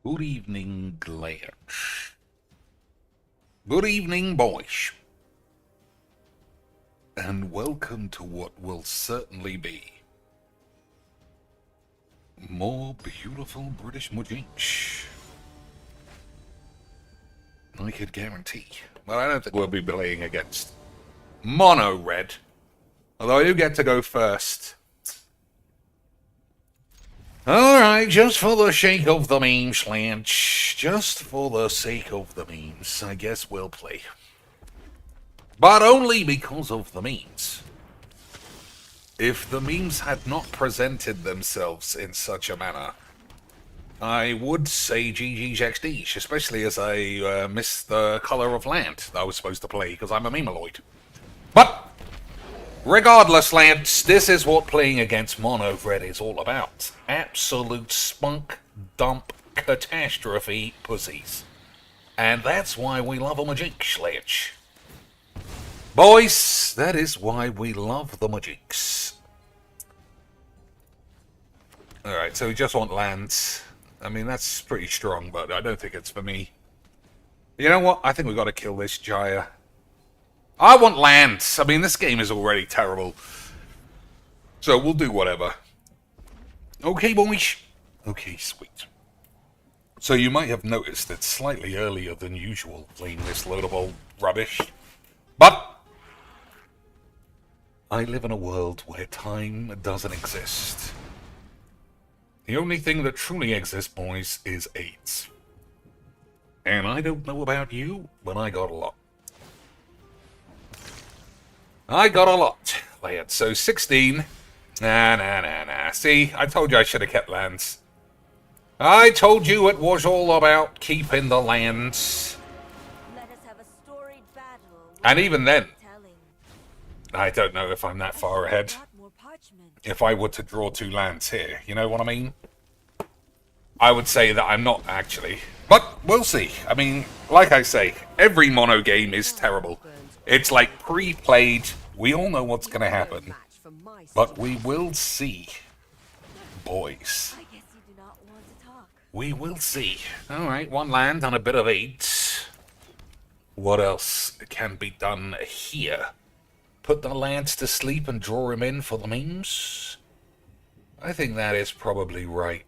Good evening, lads. Good evening, boys. And welcome to what will certainly be more beautiful British mujinks. I could guarantee. But I don't think we'll be playing against Mono Red. Although I do get to go first. Alright, just for the sake of the memes, lads. Just for the sake of the memes, I guess we'll play. But only because of the memes. If the memes had not presented themselves in such a manner, I would say GG's XD, especially as I missed the colour of land that I was supposed to play, because I'm a memeloid. But regardless, lads, this is what playing against Mono Red is all about. Absolute spunk dump catastrophe pussies. And that's why we love them a jinx, lads. Boys, that is why we love the majinks. Alright, so we just want lands. I mean, that's pretty strong, but I don't think it's for me. You know what? I think we've got to kill this Jaya. I want lands. I mean, this game is already terrible. So we'll do whatever. Okay, boys. Okay, sweet. So you might have noticed it's slightly earlier than usual playing this load of old rubbish. But I live in a world where time doesn't exist. The only thing that truly exists, boys, is AIDS. And I don't know about you, but I got a lot. I got a lot, lads. So 16. Nah. See, I told you I should have kept lands. I told you it was all about keeping the lands. Let us have a storied battle. And even then, I don't know if I'm that far ahead. If I were to draw 2 lands here, you know what I mean? I would say that I'm not actually. But we'll see. I mean, like I say, every mono game is terrible. It's like pre-played. We all know what's going to happen. But we will see. Boys. We will see. Alright, 1 land and a bit of AIDS. What else can be done here? Put the lads to sleep and draw him in for the memes? I think that is probably right.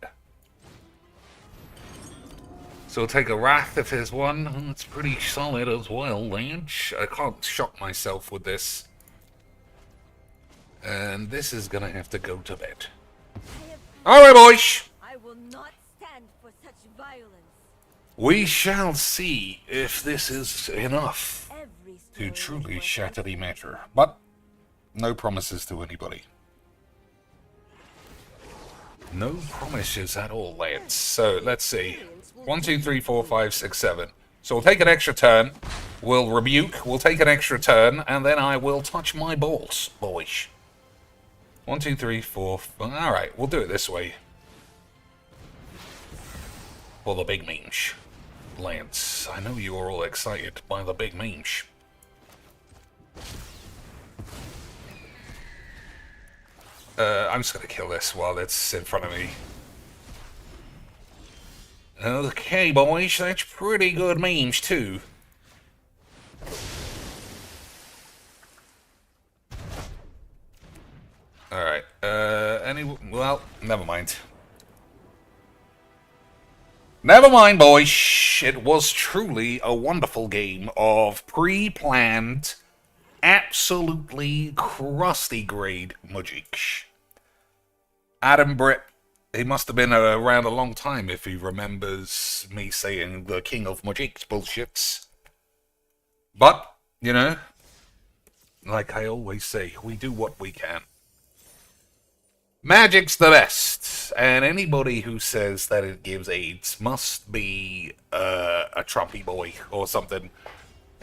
So we'll take a Wrath if there's one. It's pretty solid as well, lads. I can't shock myself with this. And this is gonna have to go to bed. Alright, boys! I will not stand for such violence. We shall see if this is enough to truly shatter the matter. But no promises to anybody. No promises at all, lads. So let's see. 1, 2, 3, 4, 5, 6, 7. So we'll take an extra turn. We'll rebuke. We'll take an extra turn, and then I will touch my balls, boys. 1, 2, 3, 4. Alright, we'll do it this way. For the big memes. Lance, I know you are all excited by the big memes. I'm just gonna kill this while it's in front of me. Okay, boys, that's pretty good memes, too. Alright, well, never mind. Never mind, boys. It was truly a wonderful game of pre-planned, absolutely crusty grade Mujik. Adam Britt, he must have been around a long time if he remembers me saying the king of Mujik's bullshits. But, you know, like I always say, we do what we can. Magic's the best, and anybody who says that it gives AIDS must be a Trumpy boy or something.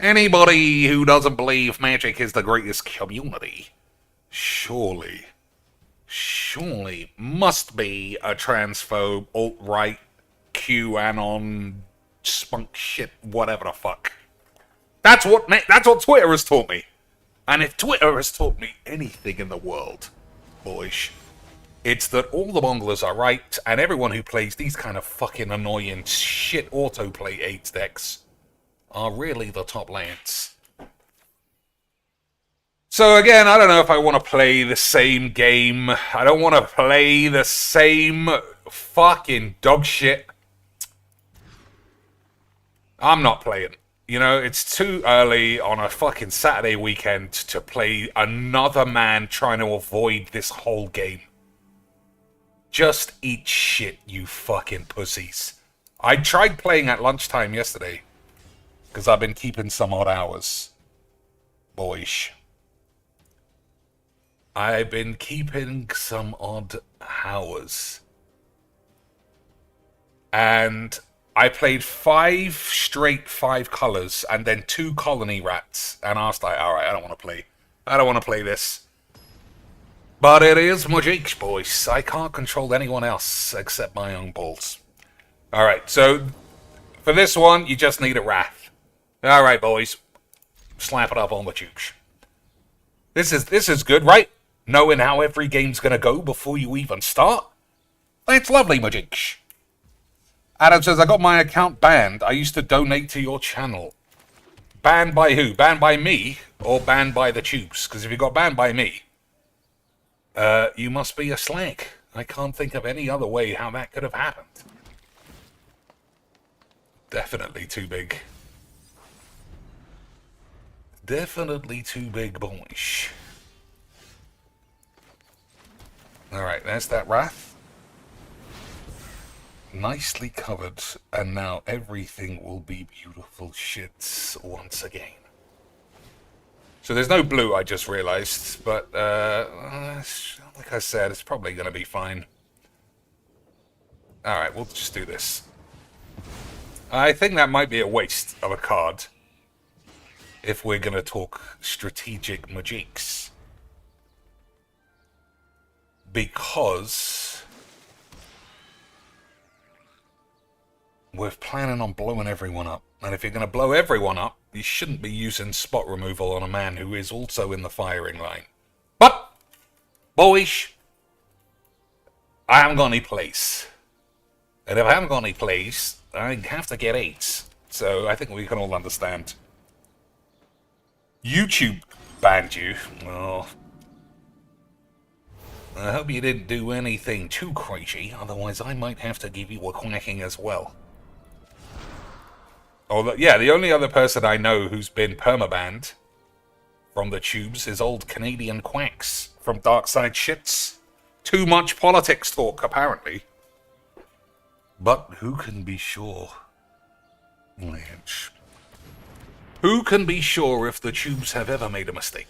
Anybody who doesn't believe magic is the greatest community, surely must be a transphobe, alt-right, QAnon, spunk shit, whatever the fuck. That's what Twitter has taught me. And if Twitter has taught me anything in the world, boys, It's that all the Bonglers are right, and everyone who plays these kind of fucking annoying shit autoplay AIDS decks are really the top lands. So again, I don't know if I want to play the same game. I don't want to play the same fucking dog shit. I'm not playing. You know, it's too early on a fucking Saturday weekend to play another man trying to avoid this whole game. Just eat shit, you fucking pussies. I tried playing at lunchtime yesterday, because I've been keeping some odd hours. Boyish. I've been keeping some odd hours. And I played 5 straight 5 colors and then 2 colony rats. And I was like, alright, I don't want to play. I don't want to play this. But it is Magic's, boys. I can't control anyone else except my own balls. Alright, so for this one, you just need a wrath. Alright, boys. Slap it up on the tubes. This is good, right? Knowing how every game's gonna go before you even start? That's lovely, Magic. Adam says, I got my account banned. I used to donate to your channel. Banned by who? Banned by me? Or banned by the tubes? Because if you got banned by me, you must be a slag. I can't think of any other way how that could have happened. Definitely too big. Definitely too big, boys. Alright, there's that wrath. Nicely covered, and now everything will be beautiful shits once again. So there's no blue, I just realized, but like I said, it's probably going to be fine. Alright, we'll just do this. I think that might be a waste of a card if we're going to talk strategic magics. Because we're planning on blowing everyone up. And if you're going to blow everyone up, you shouldn't be using spot removal on a man who is also in the firing line. But, boys, I haven't got any place. And if I haven't got any place, I have to get 8. So I think we can all understand. YouTube banned you. Oh. I hope you didn't do anything too crazy, otherwise I might have to give you a quacking as well. Although, yeah, the only other person I know who's been permabanned from the tubes is old Canadian Quacks from Darkside Shits. Too much politics talk, apparently. But who can be sure? Lynch. Who can be sure if the tubes have ever made a mistake?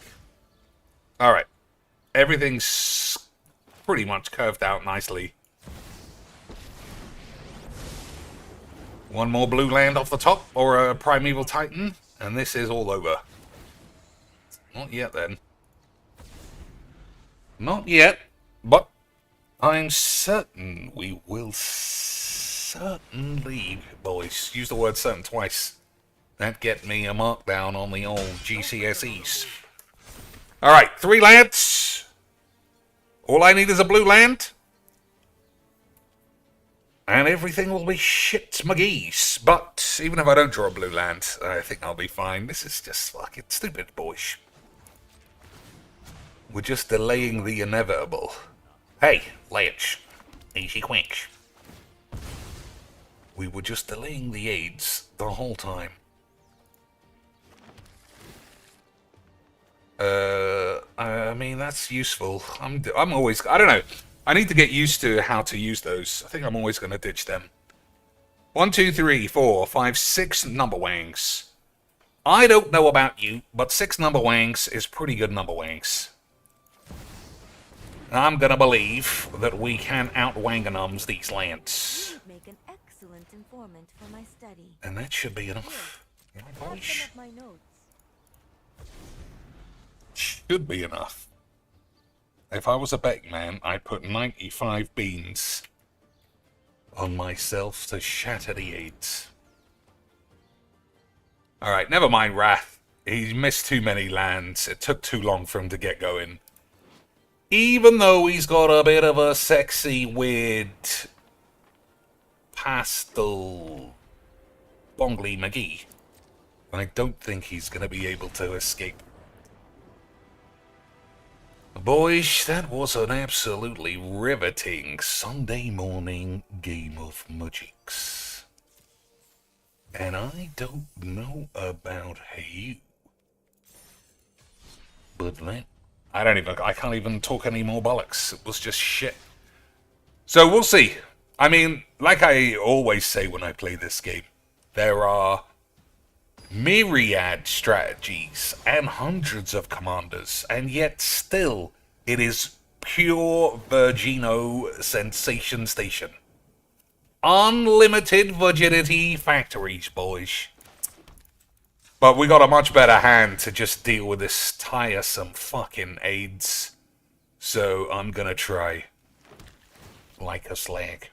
Alright. Everything's pretty much curved out nicely. One more blue land off the top, or a Primeval Titan, and this is all over. Not yet, then. Not yet, but I'm certain we will certainly, boys, use the word certain twice. That get me a markdown on the old GCSEs. Alright, 3 lands. All I need is a blue land. And everything will be shit McGee's. But even if I don't draw a blue land, I think I'll be fine. This is just fucking stupid, boys. We're just delaying the inevitable. Hey, Lynch. Easy quick. We were just delaying the AIDS the whole time. I mean, that's useful. I'm always, I don't know. I need to get used to how to use those. I think I'm always going to ditch them. 1, 2, 3, 4, 5, 6 number wangs. I don't know about you, but 6 number wangs is pretty good number wangs. I'm going to believe that we can out-wanganums these lands. Make an excellent informant for my study. And that should be enough. Have some of my notes. Should be enough. If I was a betting man, I'd put 95 beans on myself to shatter the AIDS. Alright, never mind Wrath. He missed too many lands. It took too long for him to get going. even though he's got a bit of a sexy, weird, pastel Bongler McGee, I don't think he's going to be able to escape. Boys, that was an absolutely riveting Sunday morning game of Magics. And I don't know about you, but that... I can't even talk any more bollocks. It was just shit. So we'll see. I mean, like I always say when I play this game, there are myriad strategies and hundreds of commanders, and yet still it is pure Virgino Sensation Station. Unlimited virginity factories, boys. But we got a much better hand to just deal with this tiresome fucking AIDS. So I'm gonna try like a slag.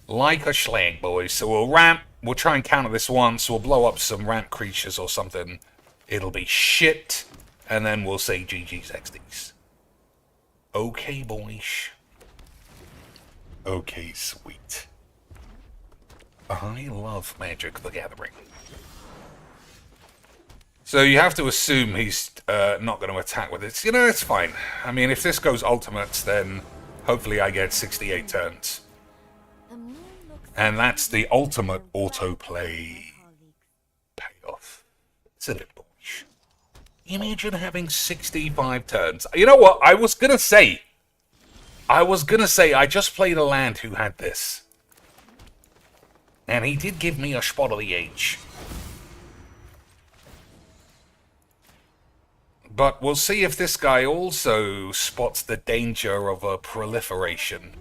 Like a slag, boys. So we'll ramp. We'll try and counter this once. We'll blow up some ramp creatures or something. It'll be shit. And then we'll say GG's XDs. Okay, boys. Okay, sweet. I love Magic the Gathering. So you have to assume he's not going to attack with it. You know, it's fine. I mean, if this goes ultimates, then hopefully I get 68 turns. And that's the ultimate autoplay payoff. Isn't it, boys? Imagine having 65 turns. You know what? I was going to say, I just played a land who had this. And he did give me a spot of the age. But we'll see if this guy also spots the danger of a proliferation.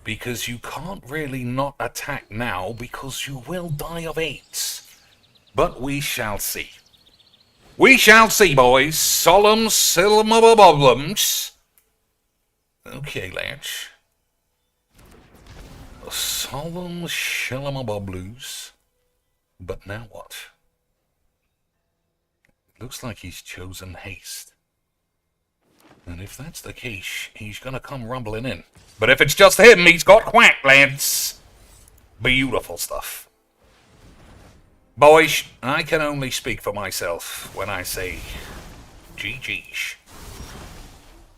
Because you can't really not attack now, because you will die of AIDS. But we shall see. We shall see, boys. Solemn problems. Okay, lads. Solemn blues. But now what? It looks like he's chosen haste. And if that's the case, he's gonna come rumbling in. But if it's just him, he's got Quack, lads. Beautiful stuff. Boys, I can only speak for myself when I say GG's.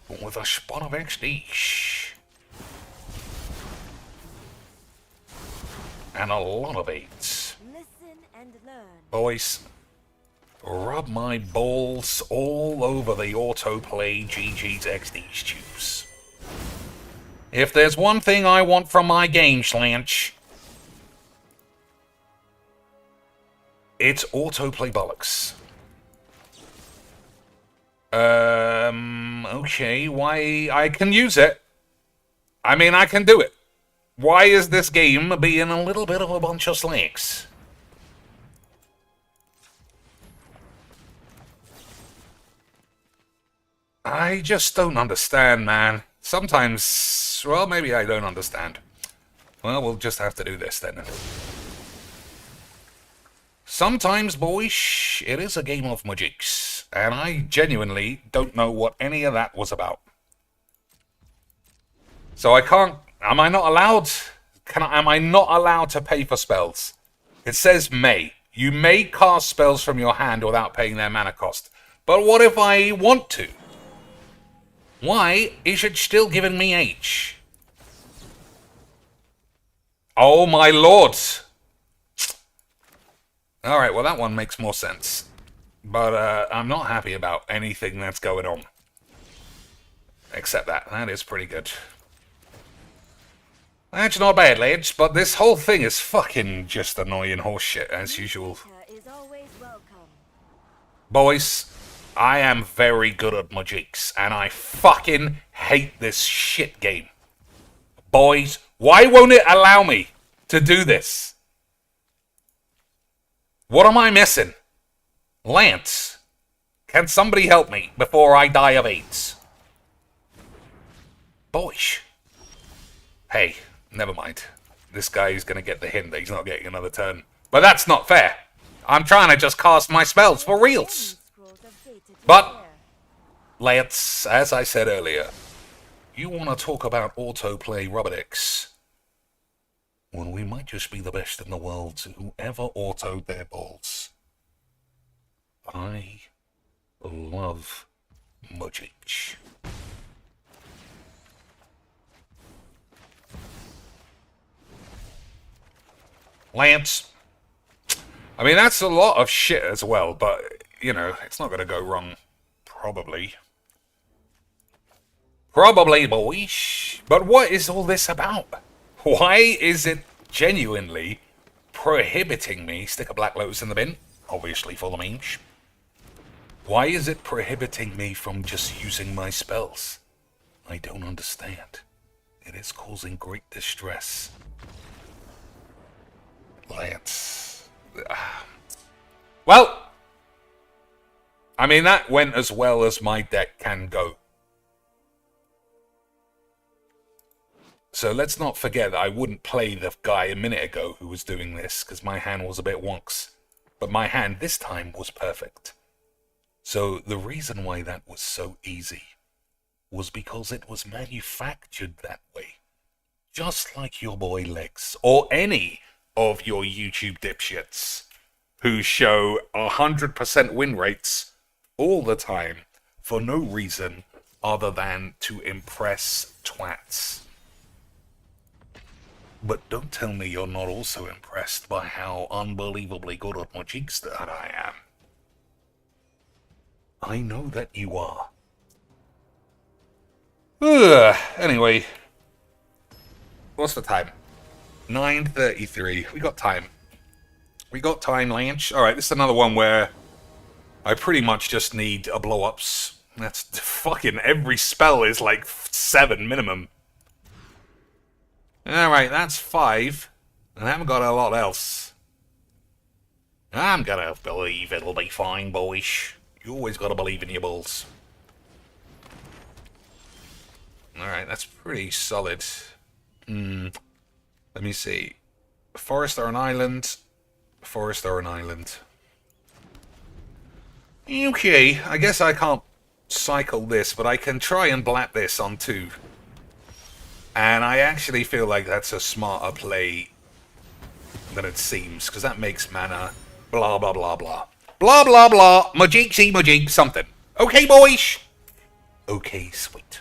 But with a spot of XD's. And a lot of 8s. Listen and learn. Boys, rub my balls all over the autoplay GG's XD's tubes. If there's one thing I want from my game, Slanch, it's autoplay bollocks. Okay, why? I can use it. I mean, I can do it. Why is this game being a little bit of a bunch of slags? I just don't understand, man. Sometimes, well, maybe I don't understand. Well, we'll just have to do this then. Sometimes, boys, it is a game of magics, and I genuinely don't know what any of that was about. So I can't... Am I not allowed? Am I not allowed to pay for spells? It says may. You may cast spells from your hand without paying their mana cost. But what if I want to? Why is it still giving me H? Oh my lord! Alright, well that one makes more sense. But I'm not happy about anything that's going on. Except that. That is pretty good. That's not bad, lads, but this whole thing is fucking just annoying horseshit, as usual. Boys, I am very good at magics, and I fucking hate this shit game. Boys, why won't it allow me to do this? What am I missing? Lance, can somebody help me before I die of AIDS? Boys. Hey. Never mind. This guy is going to get the hint that he's not getting another turn. But that's not fair. I'm trying to just cast my spells for reals. But lads, as I said earlier, you want to talk about autoplay rubbernicks? Well, we might just be the best in the world to whoever autoed their balls. I love Mudgeach. Lance. I mean, that's a lot of shit as well, but, you know, it's not going to go wrong. Probably. Probably, boys. But what is all this about? Why is it genuinely prohibiting me? Stick a Black Lotus in the bin, obviously for the memes. Why is it prohibiting me from just using my spells? I don't understand. It is causing great distress. Lance. Well, I mean, that went as well as my deck can go. So let's not forget that I wouldn't play the guy a minute ago who was doing this, because my hand was a bit wonks. But my hand this time was perfect. So the reason why that was so easy was because it was manufactured that way. Just like your boy Legs, or any of your YouTube dipshits who show 100% win rates all the time for no reason other than to impress twats. But don't tell me you're not also impressed by how unbelievably good at Mudgeach that I am. I know that you are. Anyway. What's the time? 9:33. We got time. We got time, Lance. Alright, this is another one where I pretty much just need a blow-ups. That's fucking every spell is like 7 minimum. Alright, that's 5. And I haven't got a lot else. I'm gonna believe it'll be fine, boys. You always gotta believe in your balls. Alright, that's pretty solid. Let me see. Forest or an island? Forest or an island. Okay, I guess I can't cycle this, but I can try and blat this on 2. And I actually feel like that's a smarter play than it seems, because that makes mana blah blah blah blah. Blah blah blah, Mudgeach, something. Okay, boys? Okay, sweet.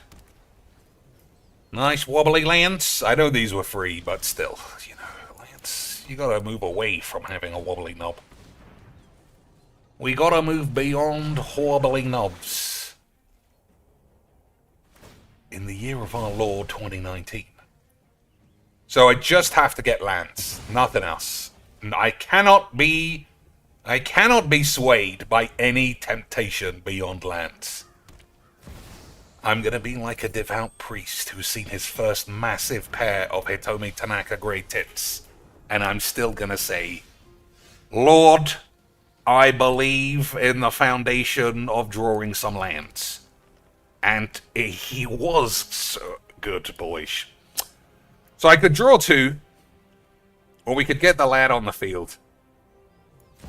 Nice wobbly Lance. I know these were free, but still, you know, Lance, you gotta move away from having a wobbly knob. We gotta move beyond wobbly knobs. In the year of our Lord 2019. So I just have to get lands, nothing else. I cannot be swayed by any temptation beyond lands. I'm gonna be like a devout priest who's seen his first massive pair of Hitomi Tanaka grade tits, and I'm still gonna say, Lord, I believe in the foundation of drawing some lands. And he was so good, boys. So I could draw 2, or we could get the lad on the field.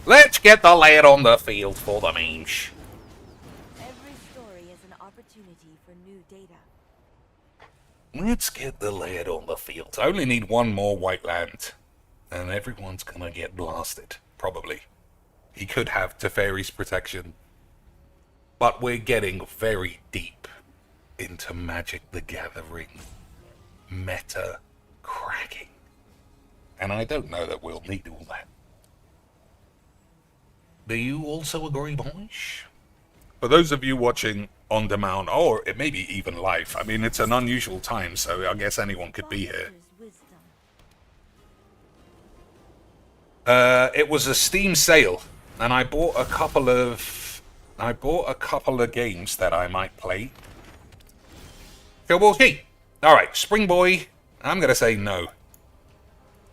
Let's get the lad on the field for the memes. Every story is an opportunity for new data. Let's get the lad on the field. I only need 1 more white land, and everyone's gonna get blasted, probably. He could have Teferi's protection. But we're getting very deep into Magic the Gathering meta cracking. And I don't know that we'll need all that. Do you also agree, boys? For those of you watching on demand, or it may be even live, I mean, it's an unusual time, so I guess anyone could be here. It was a Steam sale, and I bought a couple of games that I might play. Cuhmunnitty. Alright, Spring Boy. I'm going to say no.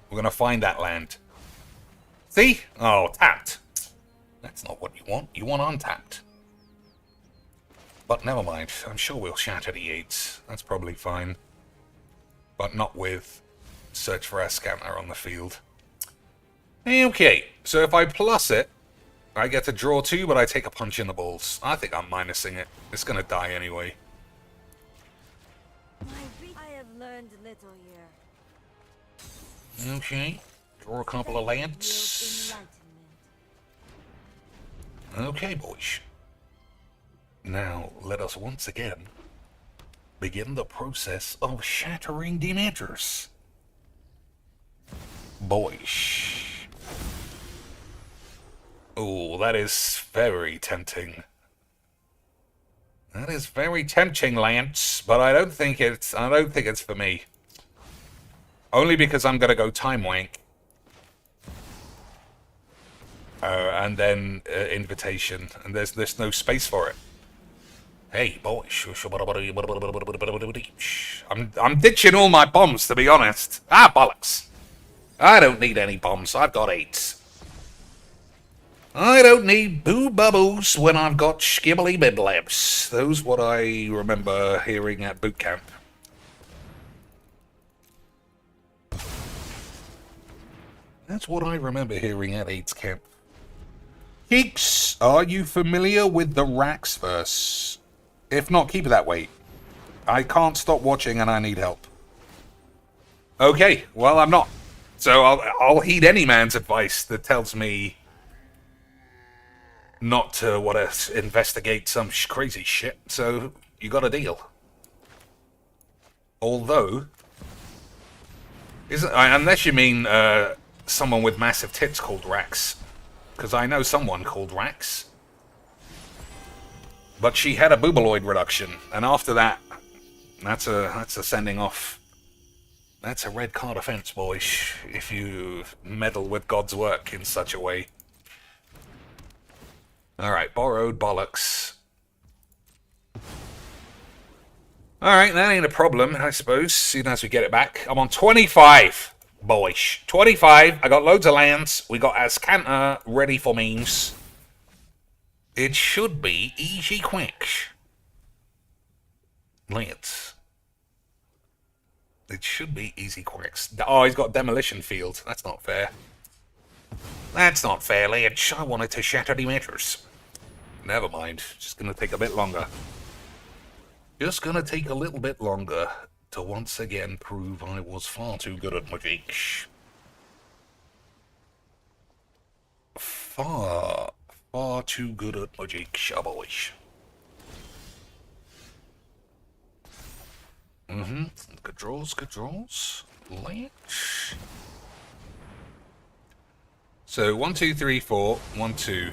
We're going to find that land. See? Oh, tapped. That's not what you want. You want untapped. But never mind. I'm sure we'll shatter the aids. That's probably fine. But not with Search for a Scanner on the field. Okay, so if I plus it, I get to draw 2, but I take a punch in the balls. I think I'm minusing it. It's gonna die anyway. I have learned little here. Okay. Draw a couple of lands. Okay, boys. Now, let us once again begin the process of shattering dementors. Boys. Oh, that is very tempting. That is very tempting, Lance, but I don't think it's for me. Only because I'm gonna go time wank. And then invitation, and there's no space for it. Hey, boys. I'm ditching all my bombs, to be honest. Ah, bollocks. I don't need any bombs. I've got 8. I don't need boo bubbles when I've got skibbly bidlabs. Those what I remember hearing at boot camp. That's what I remember hearing at AIDS camp. Geeks, are you familiar with the Rax verse? If not, keep it that way. I can't stop watching and I need help. Okay, well, I'm not. So I'll heed any man's advice that tells me not to investigate some crazy shit. So you got a deal. Although, unless you mean someone with massive tits called Rax, because I know someone called Rax. But she had a boobaloid reduction, and after that, that's a sending off. That's a red card offense, boys, if you meddle with God's work in such a way. Alright, borrowed bollocks. Alright, that ain't a problem, I suppose, soon as we get it back. I'm on 25, boys. 25, I got loads of lands. We got Ascanta ready for memes. It should be easy quick. Lands. It should be easy quicks. Oh, he's got demolition field. That's not fair. That's not fair, Lance. I wanted to shatter the emitters. Never mind. Just gonna take a bit longer. Just gonna take a little bit longer to once again prove I was far too good at magic. Far too good at magic, boys. Good draws. Lance. So 1, 2, 3, 4, 1, 2.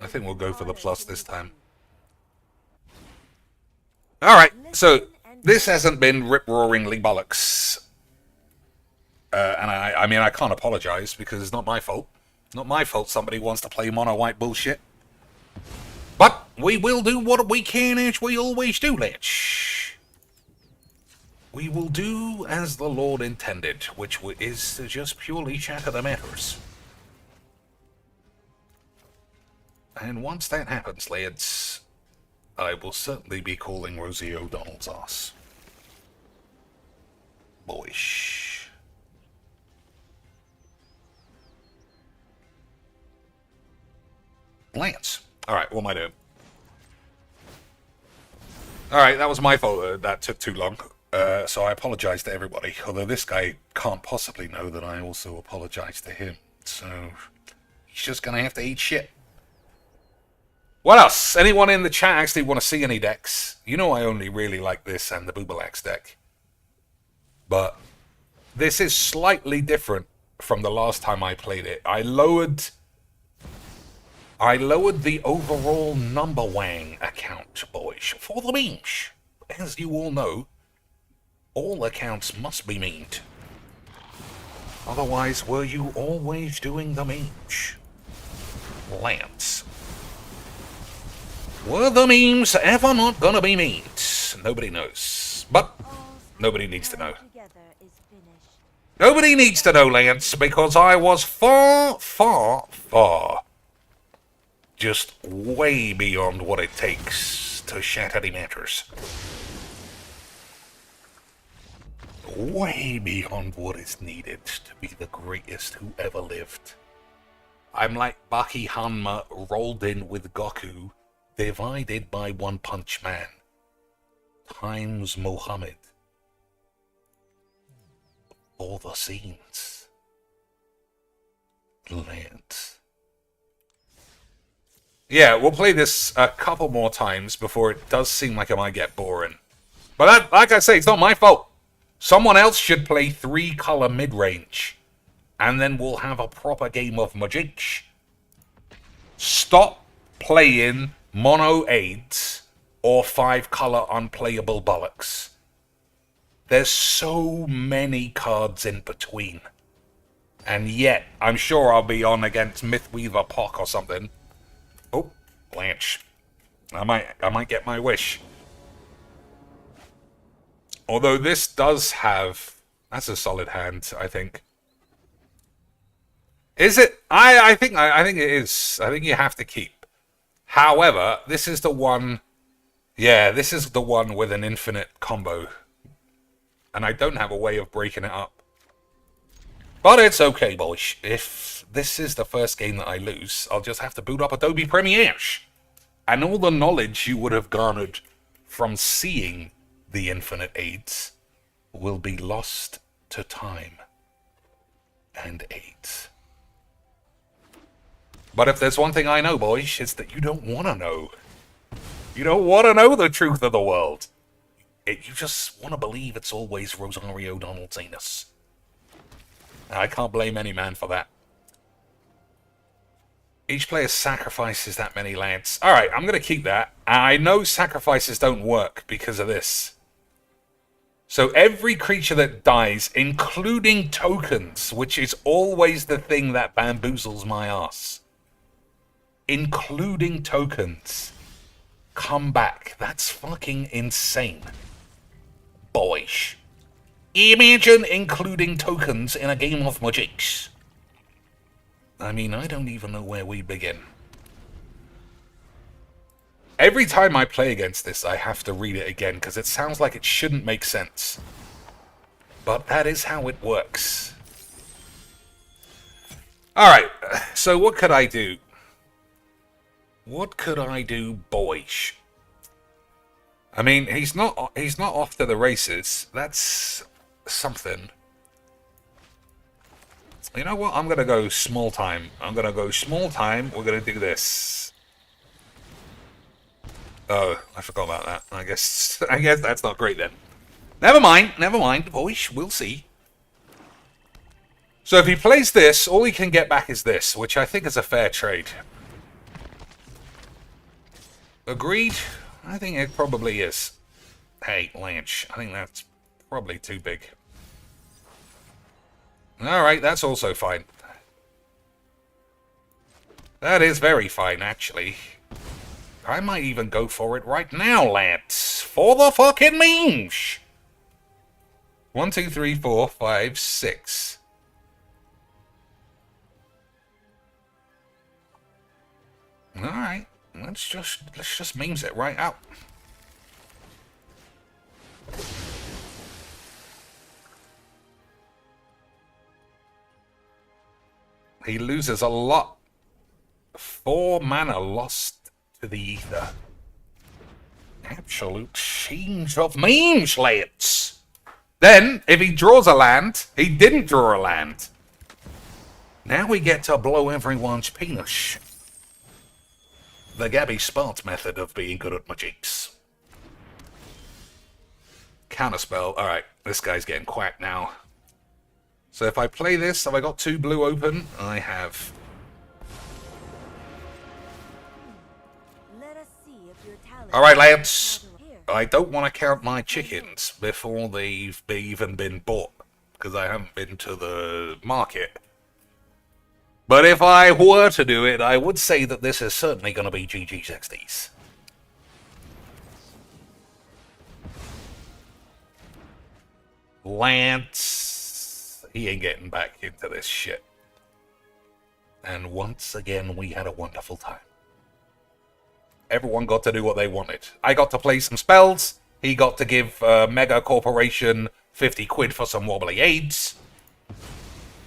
I think we'll go for the plus this time. Alright, so this hasn't been rip-roaringly bollocks. And I mean, I can't apologize because it's not my fault. Not my fault somebody wants to play mono-white bullshit. But we will do what we can as we always do, Letch. We will do as the Lord intended, which is to just purely shatter the matters. And once that happens, lads, I will certainly be calling Rosie O'Donnell's ass. Boyish. Lance. Alright, what am I doing? Alright, that was my fault. That took too long. So I apologize to everybody. Although this guy can't possibly know that I also apologize to him. So he's just gonna have to eat shit. What else? Anyone in the chat actually want to see any decks? You know I only really like this and the Boobalax deck. But this is slightly different from the last time I played it. I lowered the overall number wang account, boys, for the memes. As you all know, all accounts must be memed. Otherwise, were you always doing the memes? Lance. Were the memes ever not gonna be memed? Nobody knows. But nobody needs to know. Nobody needs to know, Lance, because I was far just way beyond what it takes to shatter the matters. Way beyond what is needed to be the greatest who ever lived. I'm like Baki Hanma rolled in with Goku, divided by One Punch Man, times Muhammad. For the scenes. Lance. Yeah, we'll play this a couple more times before it does seem like it might get boring. But that, like I say, it's not my fault. Someone else should play 3-color mid-range. And then we'll have a proper game of Magicks. Stop playing mono aids or 5-color unplayable bollocks. There's so many cards in between. And yet, I'm sure I'll be on against Mythweaver Pock or something. Oh, Blanche. I might get my wish. Although this does have... That's a solid hand, I think. Is it? I think it is. I think you have to keep. However, this is the one... Yeah, this is the one with an infinite combo. And I don't have a way of breaking it up. But it's okay, boys. If this is the first game that I lose, I'll just have to boot up Adobe Premiere. And all the knowledge you would have garnered from seeing the infinite aids will be lost to time and aids. But if there's one thing I know, boys, it's that you don't want to know. You don't want to know the truth of the world. You just want to believe it's always Rosario Donald's anus. I can't blame any man for that. Each player sacrifices that many lands. Alright, I'm going to keep that. I know sacrifices don't work because of this. So every creature that dies, including tokens, which is always the thing that bamboozles my ass. Including tokens. Come back. That's fucking insane. Boys. Imagine including tokens in a game of Magicks. I mean, I don't even know where we begin. Every time I play against this, I have to read it again, because it sounds like it shouldn't make sense. But that is how it works. Alright, so what could I do? What could I do, boys? I mean, he's not off to the races. That's something. You know what? I'm going to go small time. I'm going to go small time. We're going to do this. Oh, I forgot about that. I guess that's not great then. Never mind, boys. We'll see. So if he plays this, all he can get back is this, which I think is a fair trade. Agreed? I think it probably is. Hey, Lynch, I think that's probably too big. Alright, that's also fine. That is very fine, actually. I might even go for it right now, lads. For the fucking memes! 1, 2, 3, 4, 5, 6. Alright, let's just memes it right out. He loses a lot. 4 mana lost to the ether. Absolute change of memes, lads. Then, if he draws a land, he didn't draw a land. Now we get to blow everyone's penis. The Gabby Spart method of being good at Magicks. Counterspell. Alright, this guy's getting quacked now. So if I play this, have I got 2 blue open? I have. Alright, lads. I don't want to count my chickens before they've even been bought, because I haven't been to the market. But if I were to do it, I would say that this is certainly going to be GG60s. Lance, he ain't getting back into this shit. And once again, we had a wonderful time. Everyone got to do what they wanted. I got to play some spells. He got to give Mega Corporation 50 quid for some wobbly aids.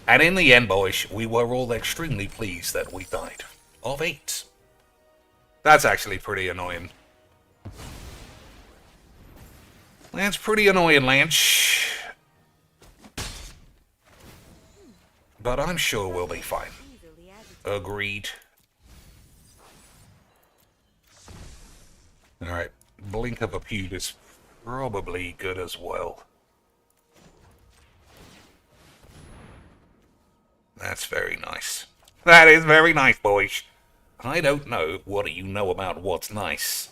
And in the end, boys, we were all extremely pleased that we died of 8. That's actually pretty annoying. That's pretty annoying, Lance. But I'm sure we'll be fine. Agreed. Alright, Blink of a Pewd is probably good as well. That's very nice. That is very nice, boys. I don't know what you know about what's nice,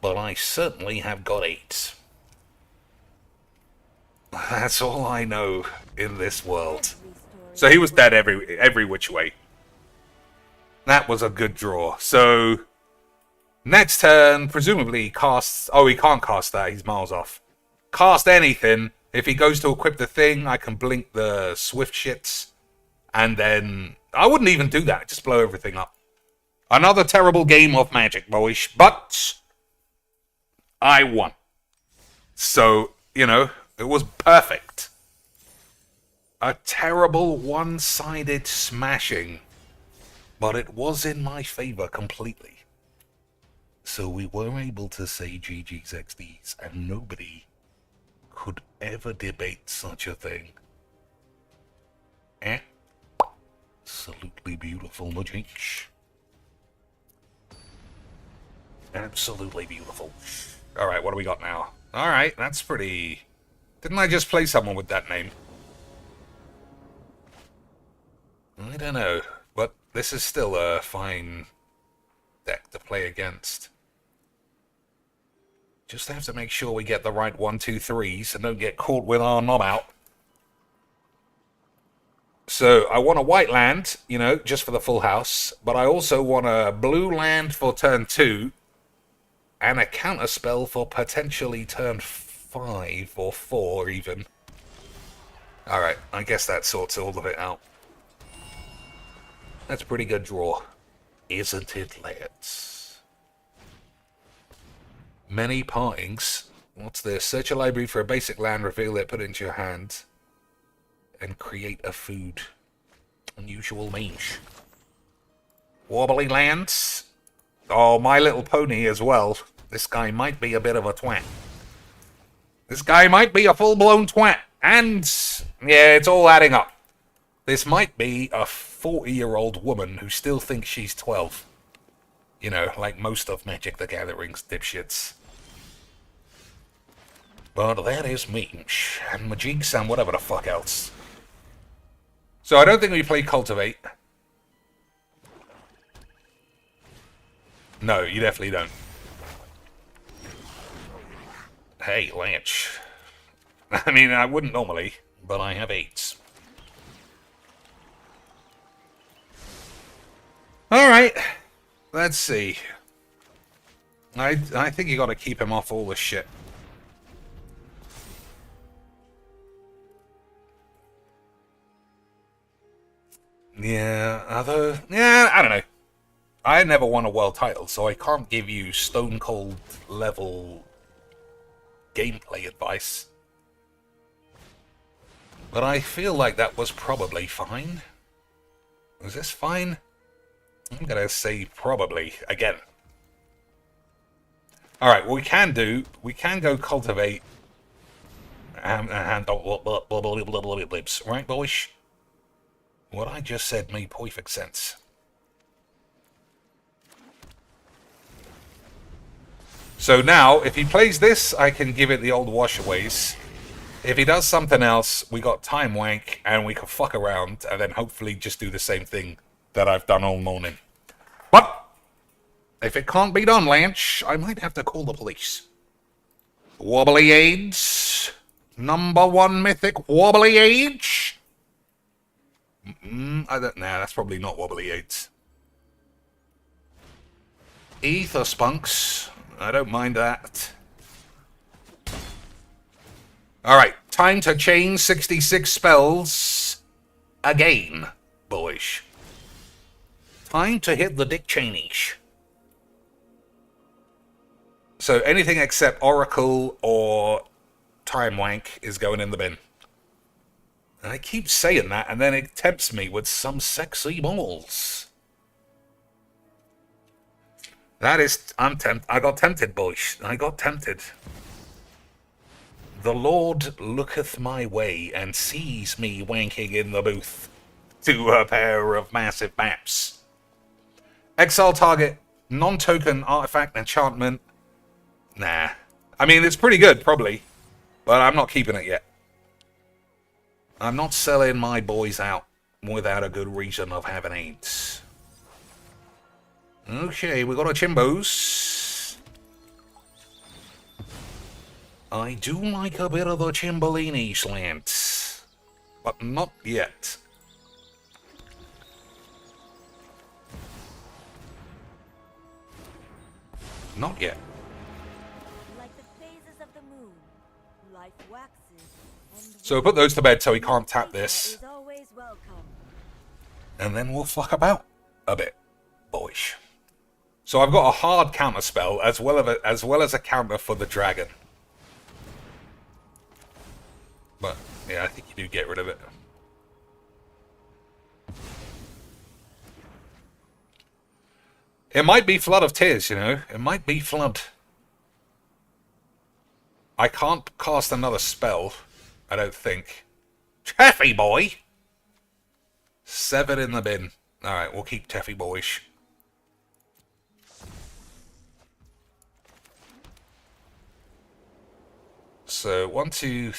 but I certainly have got 8. That's all I know in this world. So he was dead every which way. That was a good draw. So next turn, presumably casts... Oh, he can't cast that. He's miles off. Cast anything. If he goes to equip the thing, I can blink the swift shits. And then... I wouldn't even do that. Just blow everything up. Another terrible game of Magic, boys. But I won. So, you know, it was perfect. A terrible one-sided smashing. But it was in my favor completely. So we were able to say GG's XDs, and nobody could ever debate such a thing. Absolutely beautiful, Majinch. Absolutely beautiful. Alright, what do we got now? Alright, that's pretty... Didn't I just play someone with that name? I don't know, but this is still a fine deck to play against. Just have to make sure we get the right 1, 2, 3s and don't get caught with our knob out. So, I want a white land, you know, just for the full house, but I also want a blue land for turn 2, and a counter spell for potentially turn 5 or 4 even. Alright, I guess that sorts all of it out. That's a pretty good draw. Isn't it, lads? Many partings. What's this? Search a library for a basic land, reveal it, put it into your hand, and create a food. Unusual mage. Wobbly lands. Oh, My Little Pony as well. This guy might be a bit of a twat. This guy might be a full-blown twat. And, yeah, it's all adding up. This might be a 40-year-old woman who still thinks she's 12. You know, like most of Magic the Gathering's dipshits. But that is me. And Majinx and whatever the fuck else. So I don't think we play Cultivate. No, you definitely don't. Hey, Lance. I mean, I wouldn't normally, but I have 8s. Alright. Let's see. I think you gotta keep him off all this shit. Yeah, although... Yeah, I don't know. I never won a world title, so I can't give you stone cold level gameplay advice. But I feel like that was probably fine. Was this fine? I'm gonna say probably again. Alright, what we can go cultivate and right, boys? What I just said made perfect sense. So now, if he plays this, I can give it the old washaways. If he does something else, we got Time Wank, and we can fuck around, and then hopefully just do the same thing that I've done all morning. But, if it can't be done, Lance, I might have to call the police. Wobbly Age. Number 1 mythic Wobbly Age. I don't know, that's probably not Wobbly Age. Ether Spunks. I don't mind that. Alright, time to chain 66 spells again, boys. Time to hit the Dick Cheneys. So anything except Oracle or Time Wank is going in the bin. I keep saying that, and then it tempts me with some sexy balls. That is, I got tempted, boys. I got tempted. The Lord looketh my way and sees me wanking in the booth to a pair of massive maps. Exile target, non-token artifact enchantment. Nah. I mean, it's pretty good, probably. But I'm not keeping it yet. I'm not selling my boys out without a good reason of having AIDS. Okay, we got our chimbos. I do like a bit of the Cimbolini slant, but not yet. Not yet. Like the phases of the moon, life waxes and So put those to bed so he can't tap this. is always welcome. And then we'll fuck about a bit, boys. So I've got a hard counter spell as well as a counter for the dragon. But yeah, I think you do get rid of it. It might be Flood of Tears, you know. It might be Flood. I can't cast another spell, I don't think. Teffy boy! 7 in the bin. Alright, we'll keep Teffy boys. So 1, 2,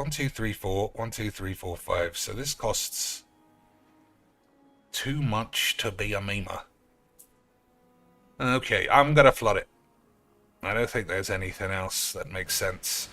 3, 4. 1, 2, 3, 4, 5. So this costs too much to be a memer. Okay, I'm gonna flood it. I don't think there's anything else that makes sense.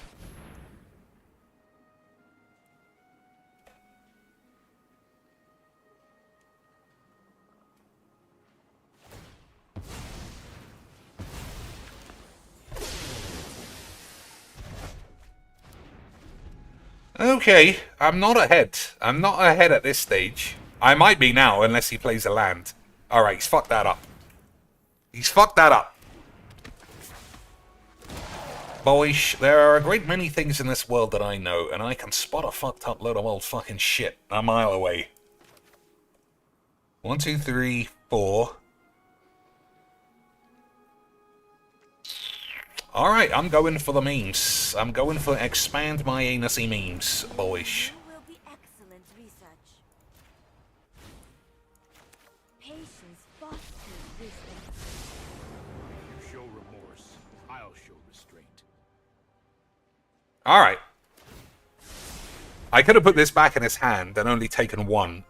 Okay, I'm not ahead. I'm not ahead at this stage. I might be now, unless he plays a land. Alright, he's fucked that up. He's fucked that up. Boys, there are a great many things in this world that I know, and I can spot a fucked up load of old fucking shit a mile away. 1, 2, 3, 4. Alright, I'm going for the memes. I'm going for expand my anusy memes, boys. You will be excellent research. Patience fosters wisdom. You show remorse, I'll show restraint. Alright. I could have put this back in his hand and only taken 1.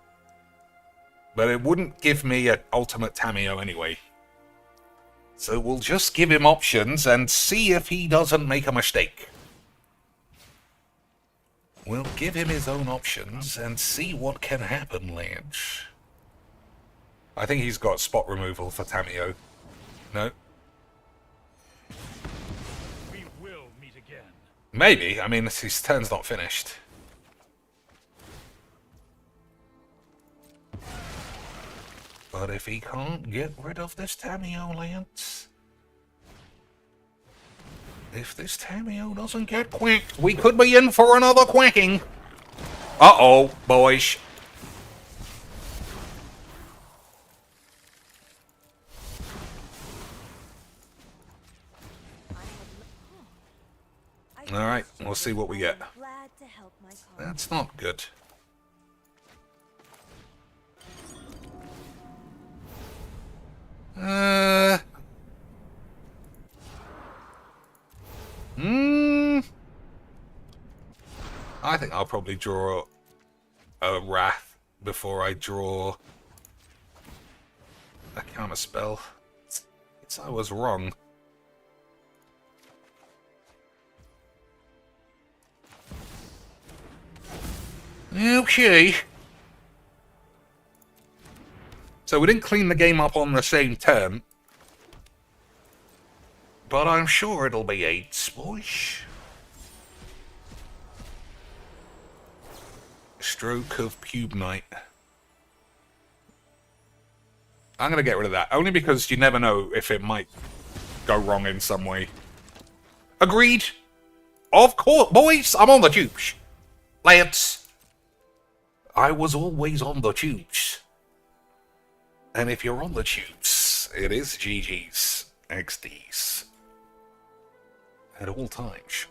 But it wouldn't give me an ultimate Tamiyo anyway. So we'll just give him options and see if he doesn't make a mistake. We'll give him his own options and see what can happen, Lance. I think he's got spot removal for Tamiyo. No? We will meet again. Maybe. I mean, his turn's not finished. But if he can't get rid of this Tamiyo, Lance... If this Tamiyo doesn't get quacked, we could be in for another quacking. Uh-oh, boys. Alright, we'll see what we get. Glad to help my cause. That's not good. I think I'll probably draw a Wrath before I draw a counter spell. I was wrong. Okay. So we didn't clean the game up on the same turn. But I'm sure it'll be 8, boys. Stroke of Cube Knight. I'm going to get rid of that. Only because you never know if it might go wrong in some way. Agreed. Of course. Boys, I'm on the tubes. Lance. I was always on the tubes. And if you're on the tubes, it is GG's, XD's. At all times.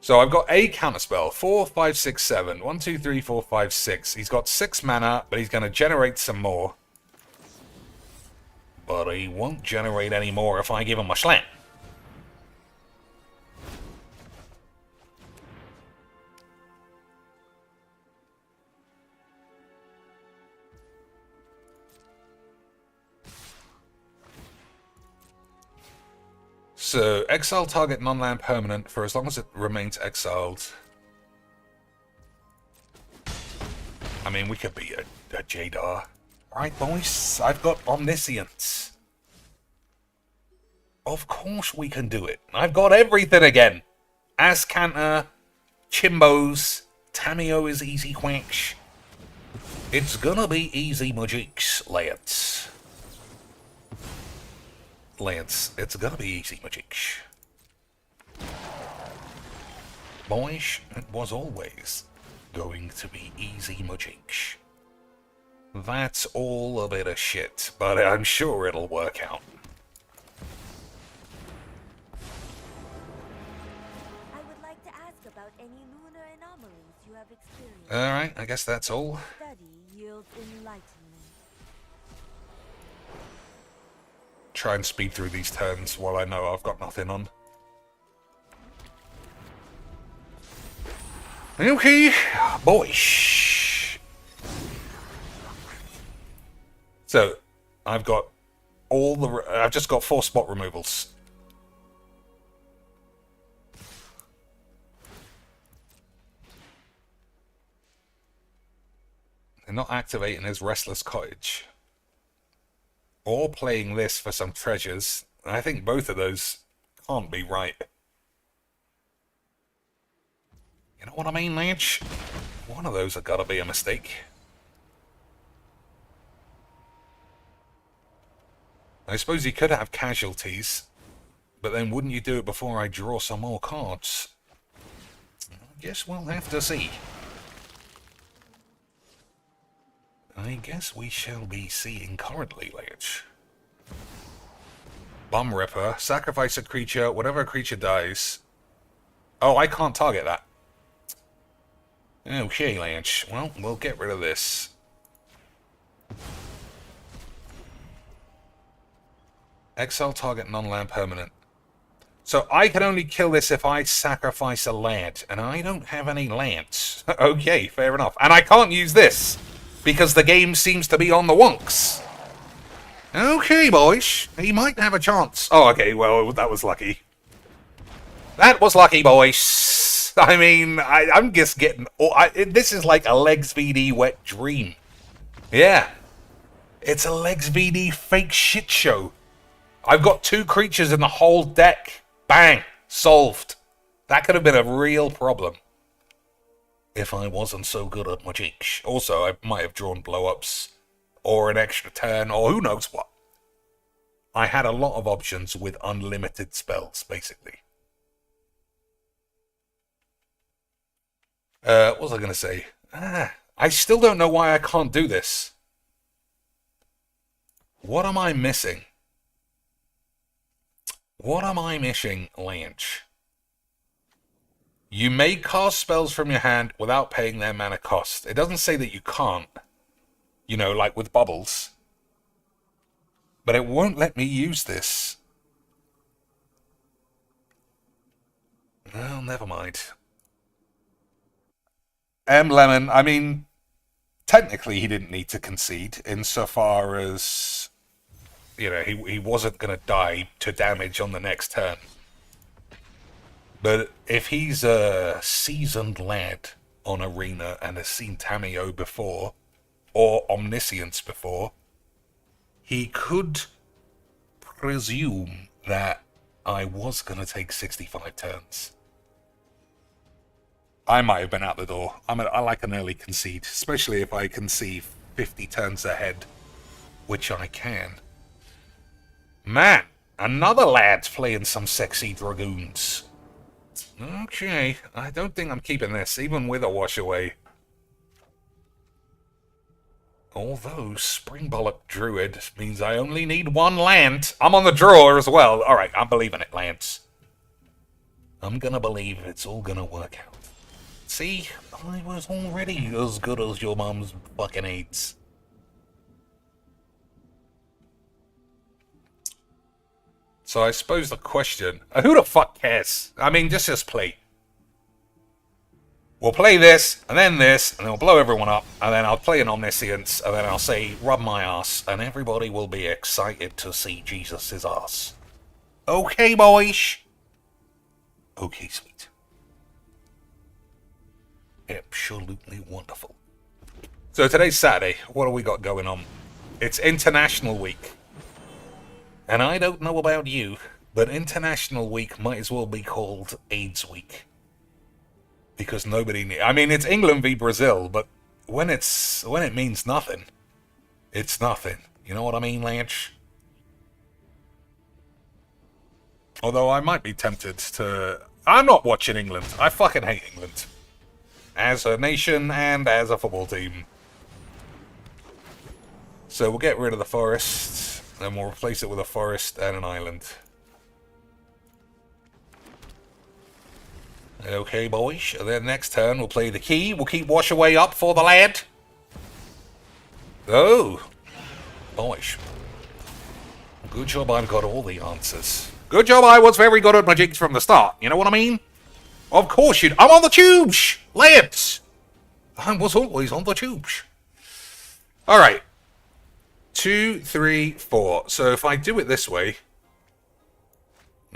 So I've got a counterspell. 4, 5, 6, 7. 1, 2, 3, 4, 5, 6. He's got 6 mana, but he's going to generate some more. But he won't generate any more if I give him a slam. So, exile target non-land permanent for as long as it remains exiled. I mean, we could be a Jadar. Right, boys? I've got Omniscience. Of course we can do it. I've got everything again. Ascanter, Chimbos, Tamio is easy quacks. It's gonna be easy magics, lads. Lance, it's gonna be easy magics. Boys, it was always going to be easy magics. That's all a bit of shit, but I'm sure it'll work out. I would like to ask about any lunar anomalies you have experienced. Alright, I guess that's all. Study yields enlightenment. Try and speed through these turns while I know I've got nothing on. Okay, boys. So, I've got I've just got 4 spot removals. They're not activating his Restless Cottage. Or playing this for some treasures. I think both of those can't be right. You know what I mean, Lynch? One of those have got to be a mistake. I suppose you could have casualties, but then wouldn't you do it before I draw some more cards? I guess we'll have to see. I guess we shall be seeing currently, Lynch. Bum Ripper, sacrifice a creature, whatever creature dies. Oh, I can't target that. Okay, Lynch. Well, we'll get rid of this. Exile target non-land permanent. So I can only kill this if I sacrifice a land, and I don't have any lands. Okay, fair enough. And I can't use this, because the game seems to be on the wonks. Okay, boys. He might have a chance. Oh, okay, well, that was lucky. That was lucky, boys. I mean, I'm just getting... this is like a Legs VD wet dream. Yeah. It's a Legs VD fake shit show. I've got 2 creatures in the whole deck. Bang. Solved. That could have been a real problem. If I wasn't so good at magic. Also, I might have drawn blow-ups. Or an extra turn, or who knows what. I had a lot of options with unlimited spells, basically. What was I going to say? I still don't know why I can't do this. What am I missing? What am I missing, Lynch? You may cast spells from your hand without paying their mana cost. It doesn't say that you can't. You know, like with bubbles. But it won't let me use this. Well, never mind. Lemon, I mean, technically he didn't need to concede insofar as, you know, he wasn't going to die to damage on the next turn. But if he's a seasoned lad on Arena and has seen Tamio before, or Omniscience before, he could presume that I was going to take 65 turns. I might have been out the door. I like an early concede, especially if I concede 50 turns ahead, which I can. Man, another lad's playing some sexy dragoons. Okay, I don't think I'm keeping this, even with a wash away. Although Springbollock Druid means I only need one land. I'm on the draw as well. Alright, I'm believing it, Lance. I'm gonna believe it's all gonna work out. See? I was already as good as your mum's fucking AIDS. So I suppose the question... who the fuck cares? I mean, just play. We'll play this, and then we'll blow everyone up, and then I'll play an Omniscience, and then I'll say, rub my ass, and everybody will be excited to see Jesus' ass. Okay, boys? Okay, sweet. Absolutely wonderful. So today's Saturday. What have we got going on? It's International Week. And I don't know about you, but International Week might as well be called AIDS Week. Because nobody... I mean, it's England v Brazil, but when it means nothing, it's nothing. You know what I mean, Lance? Although I might be tempted to... I'm not watching England. I fucking hate England. As a nation and as a football team. So we'll get rid of the forest, and we'll replace it with a forest and an island. Okay, boys. And then next turn we'll play the key. We'll keep wash away up for the lad. Oh. Boys. Good job I've got all the answers. Good job I was very good at my jigs from the start. You know what I mean? Of course you... I'm on the tubes! Lads! I was always on the tubes. Alright. 2, 3, 4. So if I do it this way...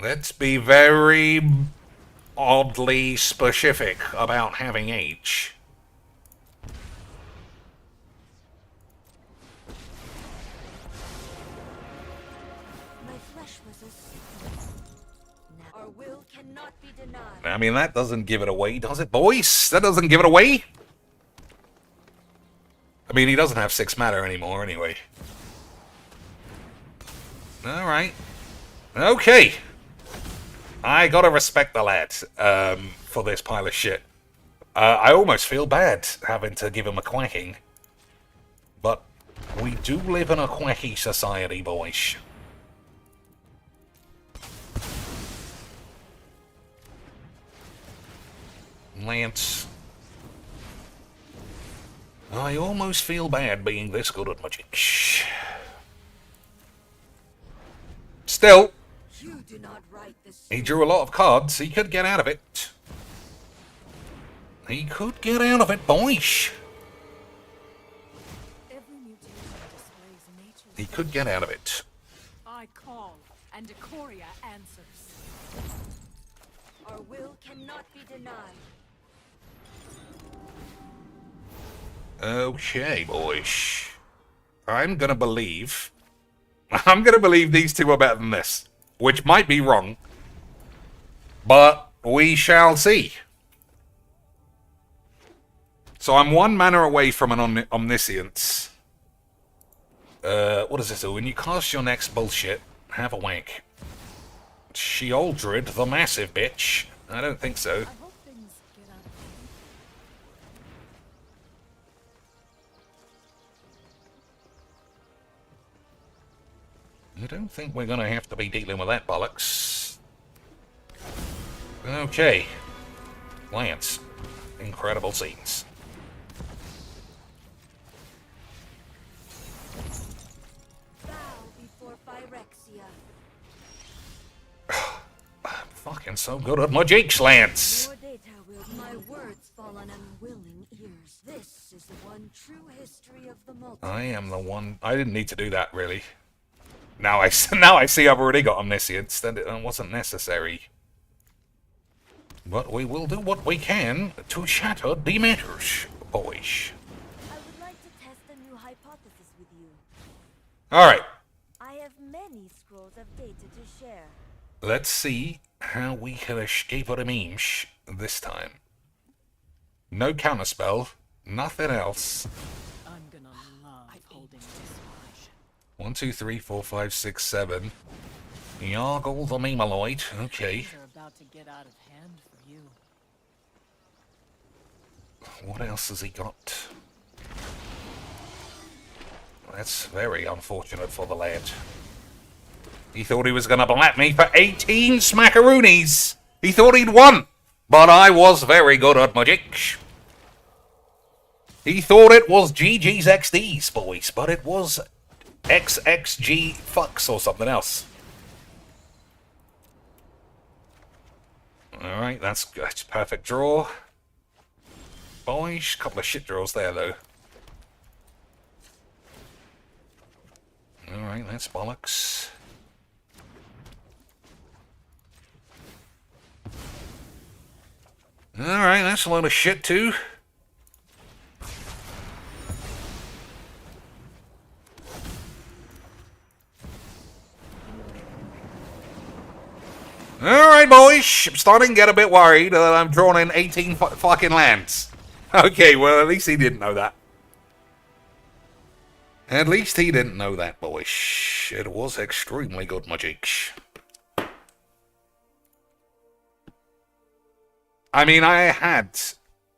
let's be very... oddly specific about having H. My flesh was a secret. Now our will cannot be denied. I mean, that doesn't give it away, does it, boys? That doesn't give it away. I mean, he doesn't have 6 matter anymore, anyway. Alright. Okay. I gotta respect the lad for this pile of shit. I almost feel bad having to give him a quacking. But we do live in a quacky society, boys. Lance. I almost feel bad being this good at magic. Still, You do not write this. he drew a lot of cards. He could get out of it. He could get out of it, boys. Every mutation displays nature's... He could get out of it. I call, and Decoria answers. Our will cannot be denied. Okay, boys. I'm gonna believe these two are better than this. Which might be wrong. But we shall see. So I'm 1 mana away from an Omniscience. What does this do? When you cast your next bullshit, have a wank. Sheoldred, the massive bitch. I don't think so. I hope things get out of hand. I don't think we're gonna have to be dealing with that bollocks. Okay. Lance. Incredible scenes. Bow before Phyrexia. I'm fucking so good at my jigs, Lance. Your data will. My words fall on unwilling ears. This is the one true history of the multi. I am the one... I didn't need to do that, really. Now I see I've already got Omniscience, then it wasn't necessary. But we will do what we can to shatter the matters, boys. I would like to test a new hypothesis with you. Alright, I have many scrolls of data to share. let's see how we can escape the memes this time. No counterspell, nothing else. I'm gonna love holding this one. 1, 2, 3, 4, 5, 6, 7. Yargle the Memeloid, okay. Things are about to get out of hand for you. What else has he got? That's very unfortunate for the lad. He thought he was going to blap me for 18 smackaroonies. He thought he'd won. But I was very good at my jigs. He thought it was GG's XD's, boys. But it was XXG fucks or something else. Alright, that's good. Perfect draw. Boys, couple of shit draws there, though. Alright, that's bollocks. Alright, that's a load of shit, too. Alright, boys. I'm starting to get a bit worried that I'm drawing in 18 fucking lands. Okay, well, at least he didn't know that. At least he didn't know that, boys. It was extremely good magic. I mean, I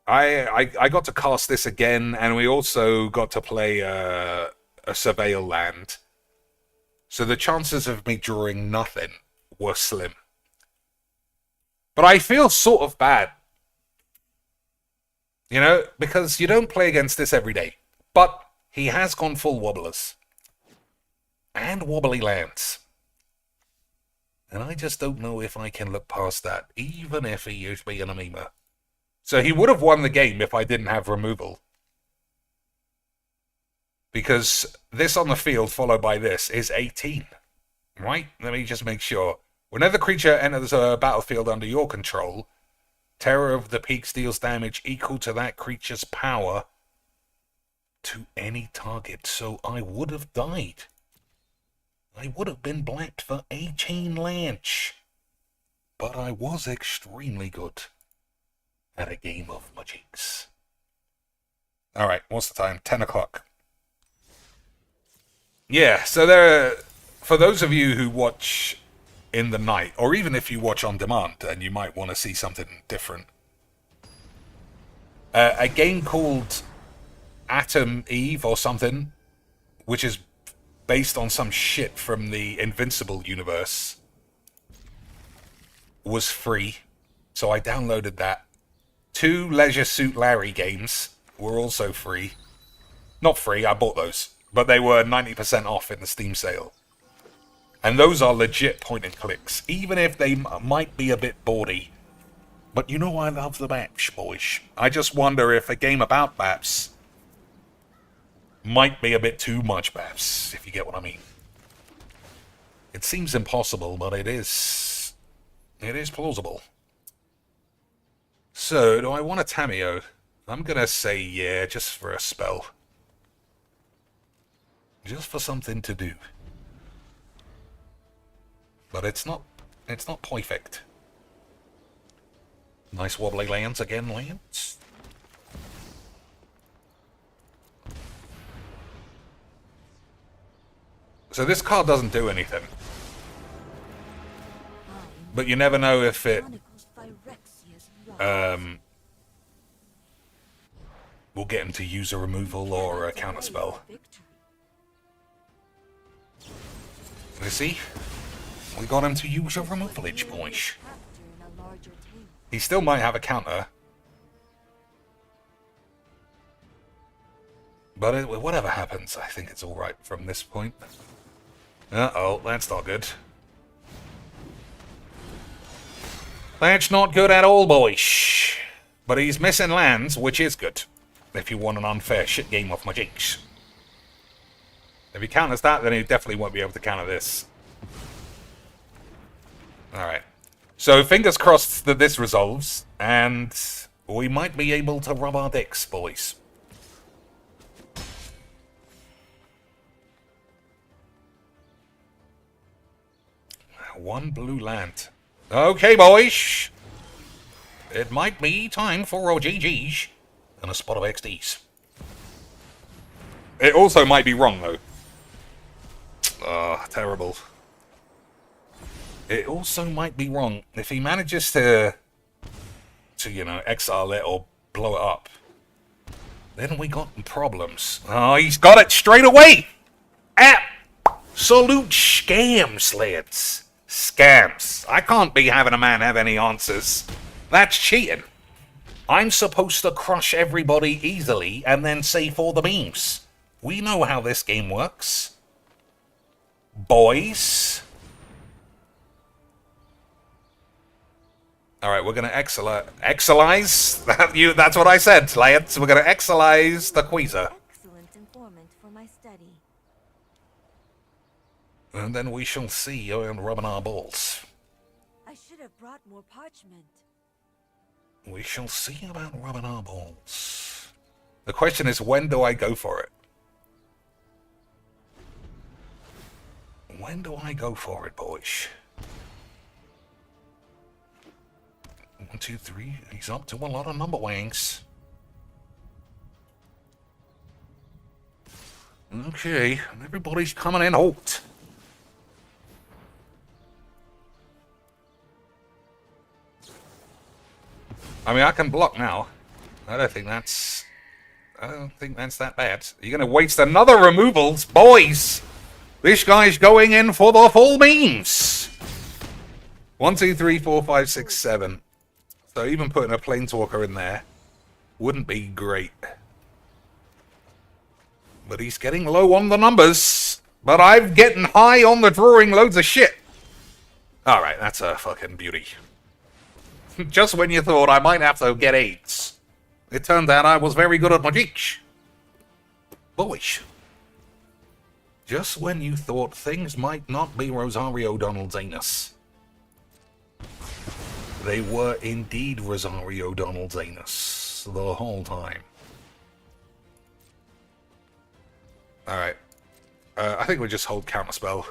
got to cast this again, and we also got to play a Surveil land. So the chances of me drawing nothing were slim. But I feel sort of bad. You know, because you don't play against this every day. But he has gone full wobblers. And wobbly lands. And I just don't know if I can look past that, even if he is being a memer. So he would have won the game if I didn't have removal. Because this on the field followed by this is 18. Right? Let me just make sure. Whenever the creature enters a battlefield under your control, Terror of the Peaks deals damage equal to that creature's power to any target. So I would have died. I would have been blacked for 18 lands. But I was extremely good at a game of magics. Alright, what's the time? 10 o'clock. Yeah, so there, for those of you who watch in the night, or even if you watch on demand and you might want to see something different, a game called Atom Eve or something, which is based on some shit from the Invincible universe, was free, so I downloaded that. 2 Leisure Suit Larry games were also free. Not free, I bought those, but they were 90% off in the Steam sale. And those are legit point and clicks, even if they might be a bit bawdy. But you know I love the maps, boys. I just wonder if a game about maps might be a bit too much maps, if you get what I mean. It seems impossible, but it is plausible. So, do I want a Tameo? I'm gonna say yeah, just for a spell. Just for something to do. But it's not perfect. Nice wobbly lands again, lands. So this card doesn't do anything. But you never know if it will get him to use a removal or a counterspell. You see? We got him to use a removal each point. He still might have a counter. But whatever happens, I think it's alright from this point. Uh-oh, that's not good. That's not good at all, boys. But he's missing lands, which is good. If you want an unfair shit game of magics. If he counters that, then he definitely won't be able to counter this. Alright. So, fingers crossed that this resolves, and we might be able to rub our dicks, boys. One blue land. Okay, boys. It might be time for a GG's and a spot of XDs. It also might be wrong, though. Terrible. It also might be wrong. If he manages to you know, exile it or blow it up, then we got problems. Oh, he's got it straight away! Absolute scams, lads. Scams. I can't be having a man have any answers. That's cheating. I'm supposed to crush everybody easily and then save all the memes. We know how this game works. Boys. Alright, we're going to excelize? That's what I said, lads. We're going to excelize the Queezer. Excellent informant for my study. And then we shall see you in rubbing our balls. I should have brought more parchment. We shall see about rubbing our balls. The question is, when do I go for it? When do I go for it, boys? 1, 2, 3. He's up to a lot of number wangs. Okay, everybody's coming in hot. I mean, I can block now. I don't think that's that bad. You're going to waste another removals? Boys! This guy's going in for the full memes! 1, 2, 3, 4, 5, 6, 7. So even putting a Planeswalker in there wouldn't be great. But he's getting low on the numbers. But I'm getting high on the drawing loads of shit. Alright, that's a fucking beauty. Just when you thought I might have to get AIDS, it turned out I was very good at magic. Boys. Just when you thought things might not be Rosario Donald's anus, they were indeed Rosario Donald's anus the whole time. Alright. I think we just hold Counterspell.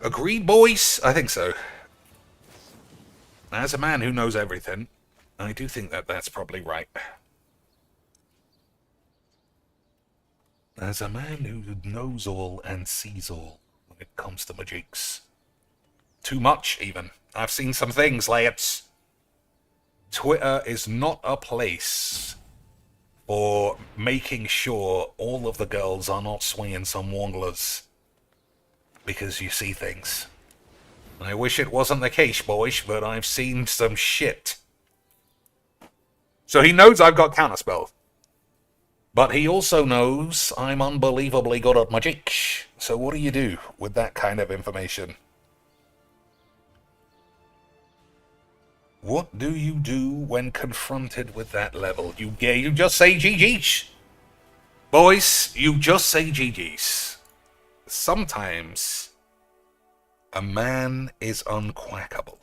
Agreed, boys? I think so. As a man who knows everything, I do think that that's probably right. As a man who knows all and sees all when it comes to magics. Too much, even. I've seen some things, lads. Twitter is not a place for making sure all of the girls are not swinging some Bonglers. Because you see things. I wish it wasn't the case, boys, but I've seen some shit. So he knows I've got Counterspell. But he also knows I'm unbelievably good at magic. So what do you do with that kind of information? What do you do when confronted with that level? You just say GG's. Boys, you just say GG's. Sometimes a man is unquackable.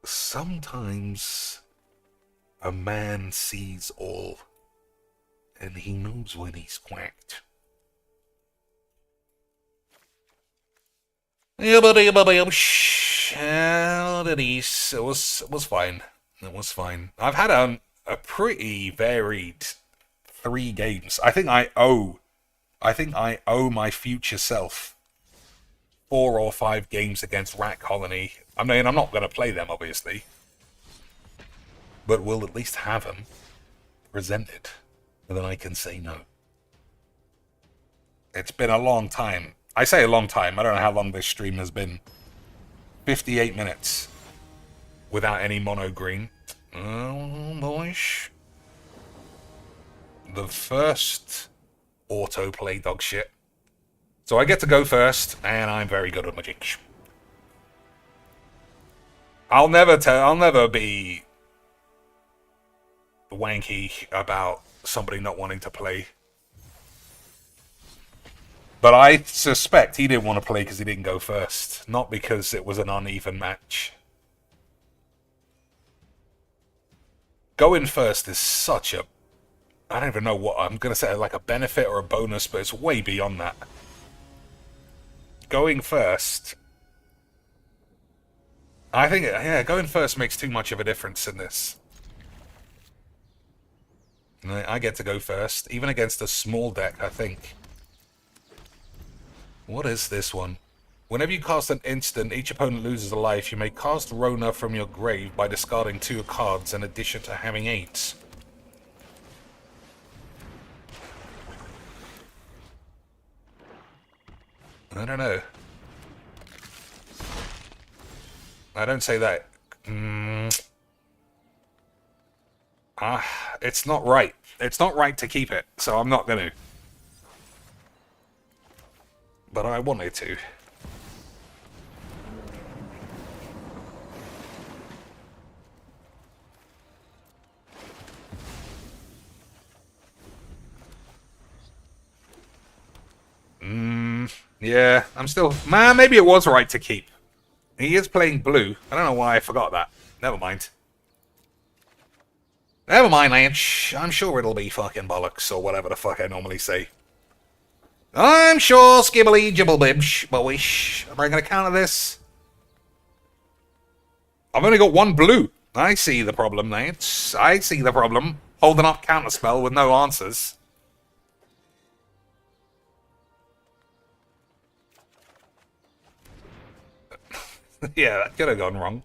Sometimes a man sees all and he knows when he's quacked. It was fine. It was fine. I've had a pretty varied 3 games. I think I owe my future self 4 or 5 games against Rat Colony. I mean, I'm not going to play them, obviously. But we'll at least have them presented. And then I can say no. It's been a long time. I say a long time. I don't know how long this stream has been. 58 minutes. Without any mono green. Oh, boys. The first autoplay dog shit. So I get to go first, and I'm very good at magic. I'll never be wanky about somebody not wanting to play. But I suspect he didn't want to play because he didn't go first, not because it was an uneven match. Going first is such a... I don't even know what I'm going to say, like a benefit or a bonus, but it's way beyond that. Going first... I think, yeah, going first makes too much of a difference in this. I get to go first, even against a small deck, I think. What is this one? Whenever you cast an instant, each opponent loses a life. You may cast Rona from your grave by discarding 2 cards in addition to having 8. I don't know. I don't say that. It's not right. It's not right to keep it, so I'm not going to. But I wanted to. Yeah, I'm still... Man, maybe it was right to keep. He is playing blue. I don't know why I forgot that. Never mind. Never mind, Lance. I'm sure it'll be fucking bollocks, or whatever the fuck I normally say. I'm sure skibbly jibblebibsh, boyish. Am I going to counter this? I've only got one blue. I see the problem, Lance. I see the problem. Holding up counterspell with no answers. Yeah, that could have gone wrong.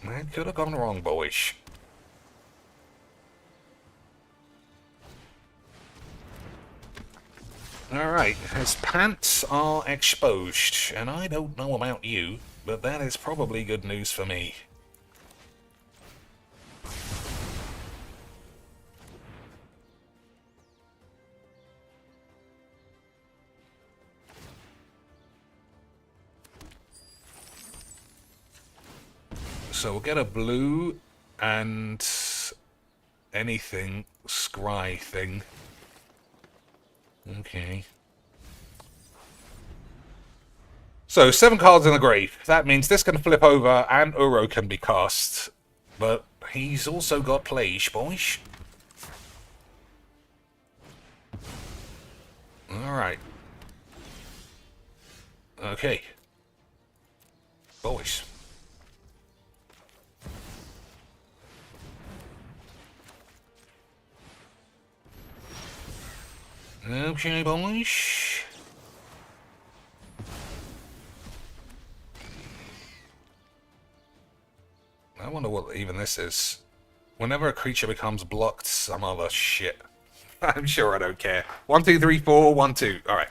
That could have gone wrong, boyish. Alright, his pants are exposed, and I don't know about you, but that is probably good news for me. So we'll get a blue and anything scry thing. Okay. So 7 cards in the grave. That means this can flip over and Uro can be cast. But he's also got Plage, boys. Alright. Okay. Boys. Okay, boys. I wonder what even this is. Whenever a creature becomes blocked, some other shit. I'm sure I don't care. 1, 2, 3, 4, 1, 2. Alright.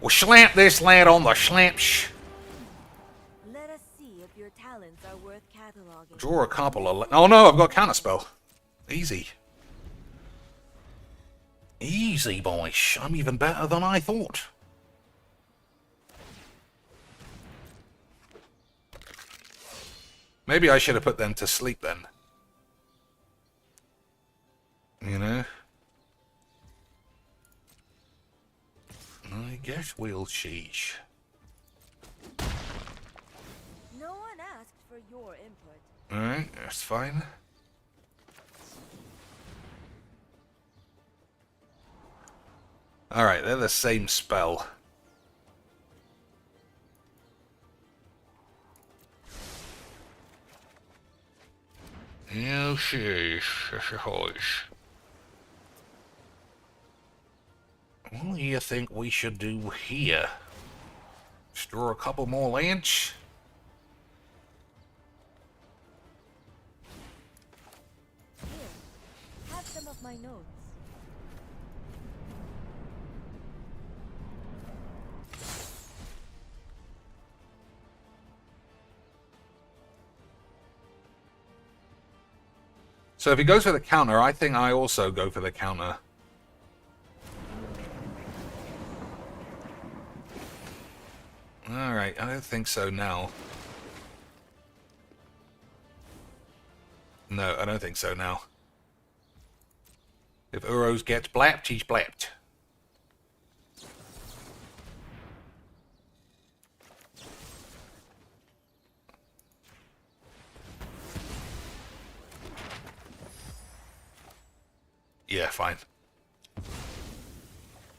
We'll slamp this lad on the slamps. Let us see if your talents are worth cataloging. Draw a couple of... Oh no, I've got counterspell. Easy. Easy, boys. I'm even better than I thought. Maybe I should have put them to sleep then. You know? I guess we'll cheese. No one asked for your input. Alright, that's fine. Alright, they're the same spell. Oh, sheesh. What do you think we should do here? Just draw a couple more lands? Here, have some of my notes. So if he goes for the counter, I think I also go for the counter. Alright, I don't think so now. No, I don't think so now. If Uros gets blapped, he's blapped. Yeah, fine.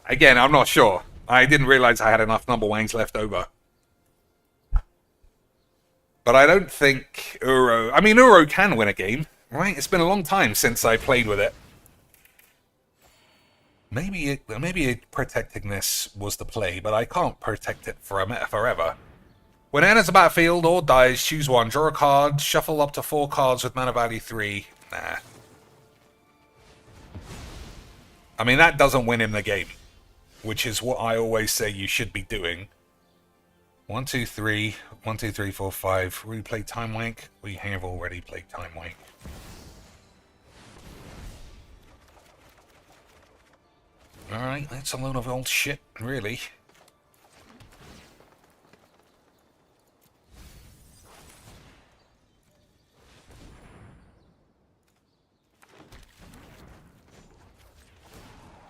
Again, I'm not sure. I didn't realize I had enough number wangs left over. But I don't think Uro... I mean, Uro can win a game, right? It's been a long time since I played with it. Maybe protecting this was the play, but I can't protect it forever. When it enters the battlefield or dies, choose one. Draw a card, shuffle up to 4 cards with mana value 3. Nah. I mean, that doesn't win him the game, which is what I always say you should be doing. 1, 2, 3. 1, 2, 3, 4, 5. We play Time Wank. We have already played Time Wank. Alright, that's a load of old shit, really.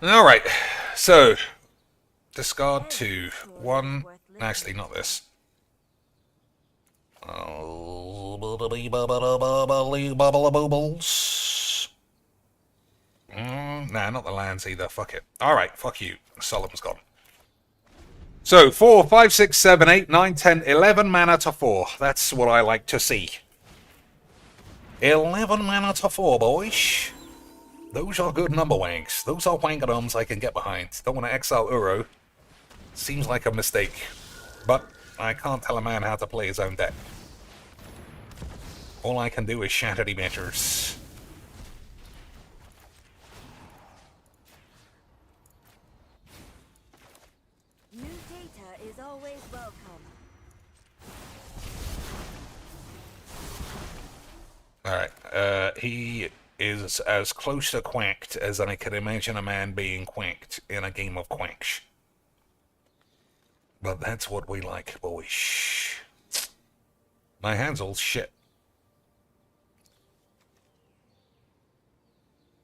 Alright, so discard 2. 1. Actually, not this. Nah, not the lands either. Fuck it. Alright, fuck you. Solemn's gone. So, 4, 5, 6, 7, 8, 9, 10, 11 mana to 4. That's what I like to see. 11 mana to 4, boys. Those are good number wanks. Those are wankadoms I can get behind. Don't want to exile Uro. Seems like a mistake. But I can't tell a man how to play his own deck. All I can do is shatter the measures. New data is always welcome. Alright, he is as close to quacked as I can imagine a man being quacked in a game of quacks. But that's what we like, boys. My hand's all shit.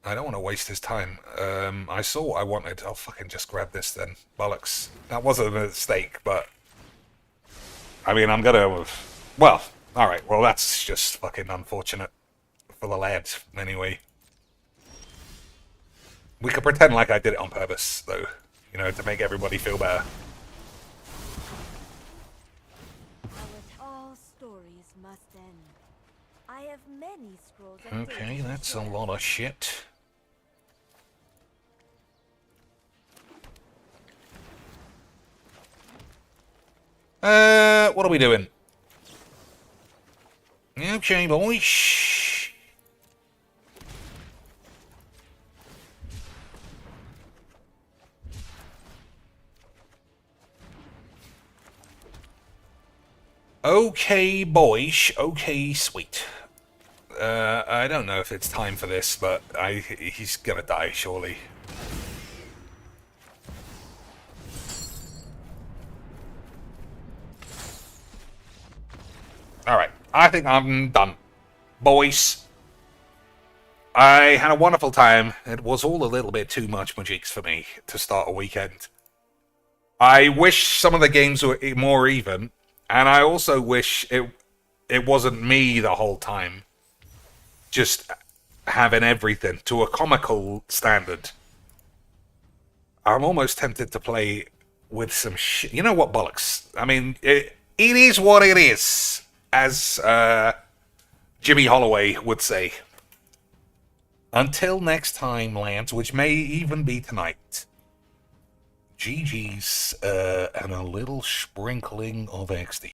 I don't want to waste his time. I saw what I wanted. I'll fucking just grab this then. Bollocks. That wasn't a mistake, but... I mean, I'm gonna... Well, alright. Well, that's just fucking unfortunate. For the lads, anyway. We could pretend like I did it on purpose, though. You know, to make everybody feel better. Our tall stories must end. I have many scrolls of Okay, data to that's a share. lot of shit. What are we doing? Okay, boys. Okay, boys. Okay, sweet. I don't know if it's time for this, but he's gonna die, surely. Alright, I think I'm done. Boys, I had a wonderful time. It was all a little bit too much Majiks for me to start a weekend. I wish some of the games were more even, and I also wish it wasn't me the whole time. Just having everything to a comical standard. I'm almost tempted to play with some shit. You know what, bollocks? I mean, it is what it is, as Jimmy Holloway would say. Until next time, lads, which may even be tonight. GG's and a little sprinkling of XD.